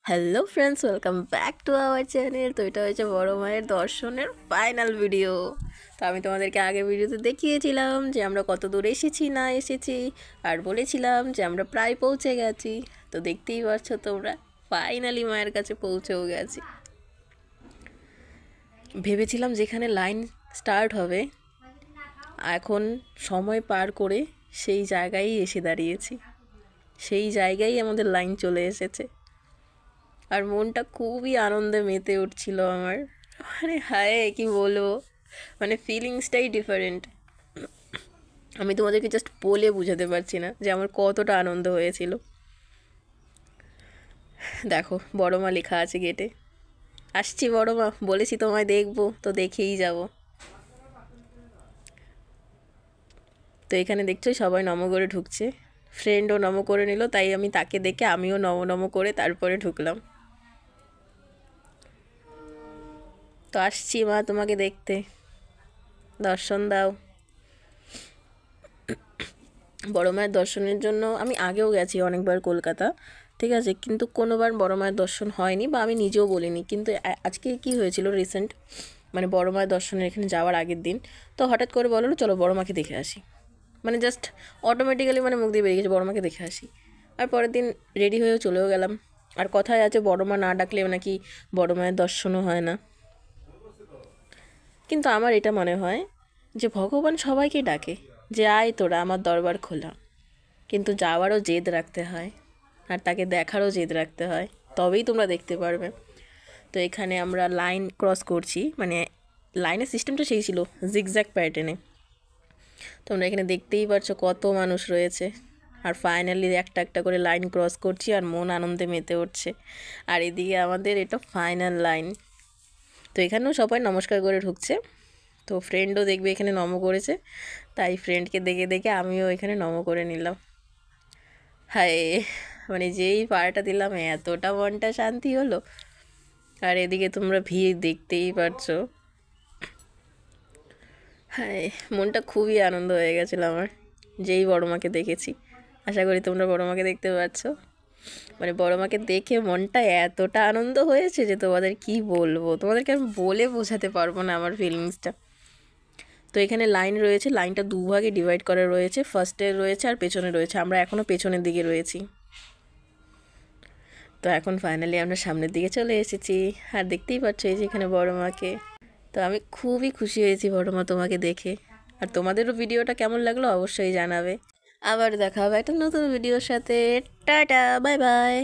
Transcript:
Hello friends, welcome back to our channel. তো এটা হচ্ছে বড় মায়ের দর্শনের ফাইনাল ভিডিও। তো আমি তোমাদেরকে আগের ভিডিওতে দেখিয়েছিলাম যে আমরা কত দূর এসেছি না এসেছি, আর বলেছিলাম যে আমরা প্রায় পৌঁছে গেছি। তো দেখতেই পাচ্ছ তোমরা, ফাইনালি মায়ের কাছে পৌঁছেও গেছি। ভেবেছিলাম যেখানে লাইন স্টার্ট হবে, এখন সময় পার করে সেই জায়গায় এসে দাঁড়িয়েছি। সেই জায়গায় আমাদের লাইন চলে এসেছে, আর মনটা খুবই আনন্দে মেতে উঠছিল আমার। হায় কি বলবো, ফিলিংসটাই ডিফারেন্ট। আমি তোমাদেরকে জাস্ট বলে বোঝাতে পারছি না যে আমার কতটা আনন্দ হয়েছিল। দেখো বড় মা লেখা আছে গেটে। আসছি বড় মা, বলেছি তোমায় দেখবো, তো দেখেই যাব। তো এখানে দেখছো সবাই নম করে ঢুকছে। ফ্রেন্ডও নম করে নিল, তাই আমি তাকে দেখে আমিও নম নম করে তারপরে ঢুকলাম। তো আসছি মা তোমাকে দেখতে, দর্শন দাও। বড় মায়ের দর্শনের জন্য আমি আগেও গেছি অনেকবার কলকাতা, ঠিক আছে, কিন্তু কোনোবার বড় মায়ের দর্শন হয়নি, বা আমি নিজেও বলিনি। কিন্তু আজকে কি হয়েছিল রিসেন্ট, বড় মায়ের দর্শনের এখানে যাওয়ার আগের দিন, তো হঠাৎ করে বললো চলো বড় মাকে দেখে আসি। জাস্ট অটোমেটিক্যালি মুখ দিয়ে বেরিয়ে গেছে বড় মাকে দেখে আসি। আর পরের দিন রেডি হয়েও চলেও গেলাম। আর কথায় আছে বড় মা না ডাকলে নাকি বড় মায়ের দর্শনও হয় না। কিন্তু আমার এটা মনে হয় যে ভগবান সবাইকে ডাকে, যে আয় তোরা আমার দরবার খোলা, কিন্তু যাওয়ারও জেদ রাখতে হয়, আর তাকে দেখারও জেদ রাখতে হয়, তবেই তোমরা দেখতে পারবে। তো এখানে আমরা লাইন ক্রস করছি, লাইনের সিস্টেমটা সেই ছিল জিগজ্যাগ প্যাটার্নে। তোমরা এখানে দেখতেই পারছো কত মানুষ রয়েছে। আর ফাইনালি একটা একটা করে লাইন ক্রস করছি, আর মন আনন্দে মেতে উঠছে। আর এদিকে আমাদের এটা ফাইনাল লাইন। তো এখানেও সবাই নমস্কার করে ঢুকছে। তো ফ্রেন্ডও দেখবে এখানে নম করেছে, তাই ফ্রেন্ডকে দেখে দেখে আমিও এখানে নম করে নিলাম। হায়, যেই পাড়াটা দিলাম এতটা মনটা শান্তি হলো। আর এদিকে তোমরা ভিড় দেখতেই পারছো। হায়, মনটা খুবই আনন্দ হয়ে গেছিলো আমার যেই বড় মাকে দেখেছি। আশা করি তোমরা বড় মাকে দেখতে পাচ্ছ। বড় মাকে দেখে মনটা এতটা আনন্দ হয়েছে যে তোমাদের কি বলবো, তোমাদেরকে আমি বলে বোঝাতে পারবো না আমার ফিলিংসটা। তো এখানে লাইন রয়েছে, লাইনটা দুভাগে ডিভাইড করা রয়েছে, ফার্স্টে রয়েছে আর পেছনে রয়েছে। আমরা এখনও পেছনের দিকে রয়েছি। তো এখন ফাইনালি আমরা সামনের দিকে চলে এসেছি, আর দেখতেই পাচ্ছ এই যে এখানে বড় মাকে। তো আমি খুবই খুশি হয়েছি বড় মা তোমাকে দেখে। আর তোমাদেরও ভিডিওটা কেমন লাগলো অবশ্যই জানাবে। আবার দেখা হবে একটা নতুন ভিডিওর সাথে। Tata, bye bye.